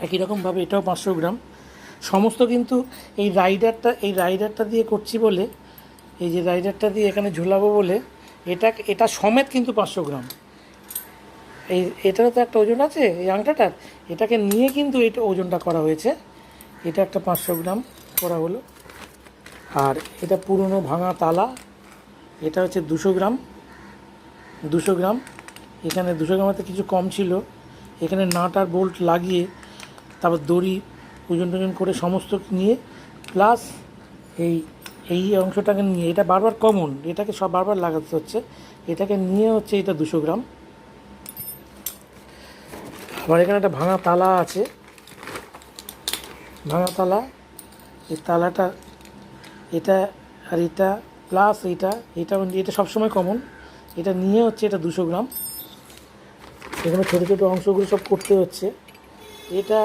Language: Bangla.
একই রকমভাবে এটাও 500 গ্রাম। সমস্ত কিন্তু এই রাইডারটা দিয়ে করছি বলে, এই যে রাইডারটা দিয়ে এখানে ঝোলাবো বলে এটা সমেত কিন্তু 500 গ্রাম। এটারও তো একটা ওজন আছে এই আংটাটার, এটাকে নিয়ে কিন্তু এটা ওজনটা করা হয়েছে। এটা একটা 500 গ্রাম করা হলো। আর এটা পুরনো ভাঙা তালা, এটা হচ্ছে 200 গ্রাম। 200 গ্রাম, এখানে 200 গ্রামের কিছু কম ছিল, এখানে নাট আর বোল্ট লাগিয়ে তারপর দড়ি ওজন টোজন করে সমস্ত নিয়ে, প্লাস এই এই অংশটাকে নিয়ে, এটা বারবার কমন, এটাকে সব বারবার লাগাতে হচ্ছে, এটাকে নিয়ে হচ্ছে এটা 200 গ্রাম। আবার এখানে একটা ভাঙা তালা আছে, ভাঙা তালা, এই তালাটা, এটা আর এটা প্লাস এটা সবসময় কমন, এটা নিয়ে হচ্ছে এটা 200 গ্রাম। এখানে ছোটো ছোটো অংশগুলো সব করতে হচ্ছে। এটা